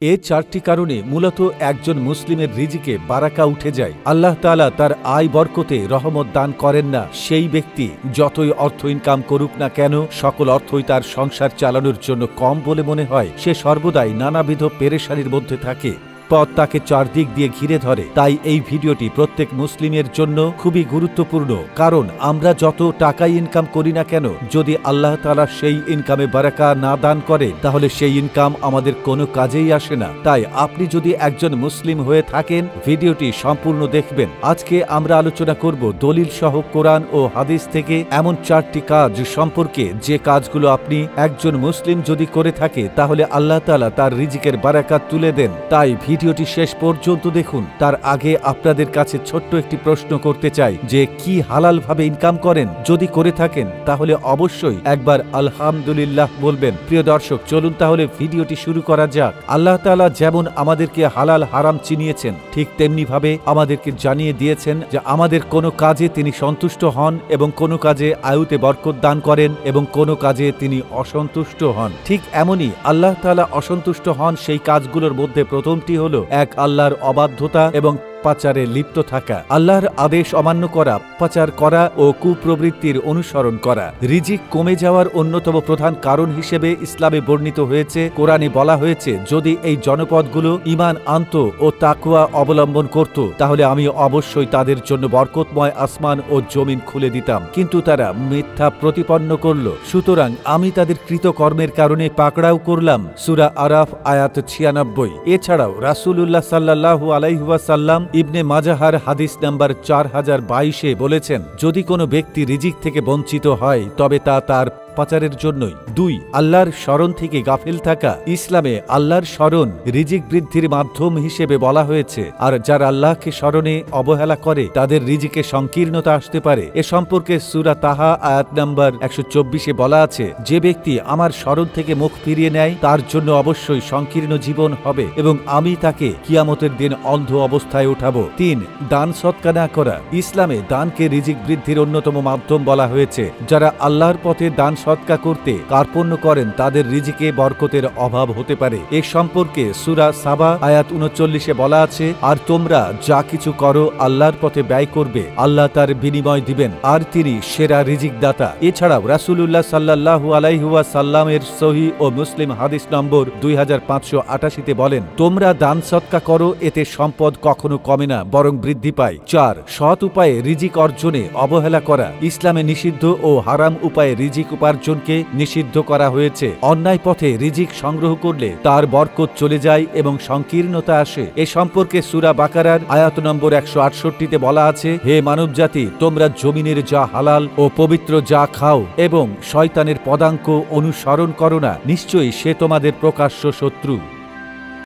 এ চারটি কারণে মূলত একজন মুসলিমের রিজিকে বারাকা উঠে যায়। আল্লাহ তাআলা তার আয় বরকতে রহমত দান করেন না। সেই ব্যক্তি যতই অর্থ ইনকাম করুক না কেন, সকল অর্থই তার সংসার চালানোর জন্য কম বলে মনে হয়। সে সর্বদাই নানাবিধ পেরেশানির মধ্যে থাকে। পথ তাকে চারদিক দিয়ে ঘিরে ধরে। তাই এই ভিডিওটি প্রত্যেক মুসলিমের জন্য খুবই গুরুত্বপূর্ণ। কারণ আমরা যত টাকাই ইনকাম করি না কেন, যদি আল্লাহ তাআলা সেই ইনকামে বারাকা না দান করে, তাহলে সেই ইনকাম আমাদের কোনো কাজেই আসে না। তাই আপনি যদি একজন মুসলিম হয়ে থাকেন, ভিডিওটি সম্পূর্ণ দেখবেন। আজকে আমরা আলোচনা করব দলিল সহ কোরআন ও হাদিস থেকে এমন চারটি কাজ সম্পর্কে, যে কাজগুলো আপনি একজন মুসলিম যদি করে থাকে, তাহলে আল্লাহ তাআলা তার রিজিকের বারাকাত তুলে দেন। তাই ভিডিওটি শেষ পর্যন্ত দেখুন। তার আগে আপনাদের কাছে ছোট্ট একটি প্রশ্ন করতে চাই, যে কি হালাল ভাবে ইনকাম করেন? যদি করে থাকেন তাহলে অবশ্যই একবার আলহামদুলিল্লাহ বলবেন। প্রিয় দর্শক, চলুন তাহলে ভিডিওটি শুরু করা যাক। আল্লাহ তাআলা যেমন আমাদেরকে হালাল হারাম চিনিয়েছেন, ঠিক তেমনি ভাবে আমাদেরকে জানিয়ে দিয়েছেন যে আমাদের কোনো কাজে তিনি সন্তুষ্ট হন এবং কোনো কাজে আয়ুতে বরকত দান করেন এবং কোনো কাজে তিনি অসন্তুষ্ট হন। ঠিক এমনই আল্লাহ তাআলা অসন্তুষ্ট হন সেই কাজগুলোর মধ্যে প্রথমটি হল এক, আল্লাহর অবাধ্যতা এবং পাচারে লিপ্ত থাকা। আল্লাহর আদেশ অমান্য করা, পাচার করা ও কুপ্রবৃত্তির অনুসরণ করা। রিজিক কমে যাওয়ার অন্যতম প্রধান কারণ হিসেবে ইসলামে বর্ণিত হয়েছে, কোরআনে বলা হয়েছে, যদি এই জনপদগুলো ঈমান আনত ও তাকওয়া অবলম্বন করত, তাহলে আমি অবশ্যই তাদের জন্য বরকতময় আসমান ও জমিন খুলে দিতাম। কিন্তু তারা মিথ্যা প্রতিপন্ন করল, সুতরাং আমি তাদের কৃতকর্মের কারণে পাকড়াও করলাম। সূরা আরাফ আয়াত 96। এছাড়াও রাসূলুল্লাহ সাল্লাল্লাহু আলাইহি ওয়াসাল্লাম ইবনে মাজাহার হাদিস নাম্বার 4022-এ বলেছেন, যদি কোনো ব্যক্তি রিজিক থেকে বঞ্চিত হয়, তবে তা তার পাচারের জন্যই। 2, আল্লাহর স্মরণ থেকে গাফিল থাকা। ইসলামে আল্লাহর স্মরণ রিজিক বৃদ্ধির মাধ্যম হিসেবে বলা হয়েছে, আর যারা আল্লাহকে স্মরণে অবহেলা করে তাদের রিজিকে সংকীর্ণতা আসতে পারে। এ সম্পর্কে সূরা তাহা আয়াত নাম্বার 124-এ বলা আছে, যে ব্যক্তি আমার স্মরণ থেকে মুখ ফিরিয়ে নেয়, তার জন্য অবশ্যই সংকীর্ণ জীবন হবে এবং আমি তাকে কিয়ামতের দিন অন্ধ অবস্থায় উঠাবো। 3, দান সৎকা না করা। ইসলামে দানকে রিজিক বৃদ্ধির অন্যতম মাধ্যম বলা হয়েছে। যারা আল্লাহর পথে দান সৎকা করতে কার্পণ্য করেন, তাদের রিজিকে বরকতের অভাব হতে পারে। এ সম্পর্কে সূরা সাবা আয়াত 39-এ বলা আছে, আর তোমরা যা কিছু করো আল্লাহর পথে ব্যয় করবে, আল্লাহ তার বিনিময় দিবেন, আর তিনি সেরা রিজিক দাতা। এছাড়াও রাসূলুল্লাহ সাল্লাল্লাহু আলাইহি ওয়াসাল্লামের সহিহ ও মুসলিম হাদিস নম্বর 2588-তে বলেন, তোমরা দান সৎকা করো, এতে সম্পদ কখনো কমে না, বরং বৃদ্ধি পায়। 4, সৎ উপায়ে রিজিক অর্জনে অবহেলা করা। ইসলামে নিষিদ্ধ ও হারাম উপায়ে রিজিক উপার্জনকে নিষিদ্ধ করা হয়েছে। অন্যায় পথে রিজিক সংগ্রহ করলে তার বরকত চলে যায় এবং সংকীর্ণতা আসে। এ সম্পর্কে সূরা বাকারার আয়াত নম্বর 168-তে বলা আছে, হে মানবজাতি, তোমরা জমিনের যা হালাল ও পবিত্র যা খাও এবং শয়তানের পদাঙ্ক অনুসরণ করো না, নিশ্চয়ই সে তোমাদের প্রকাশ্য শত্রু।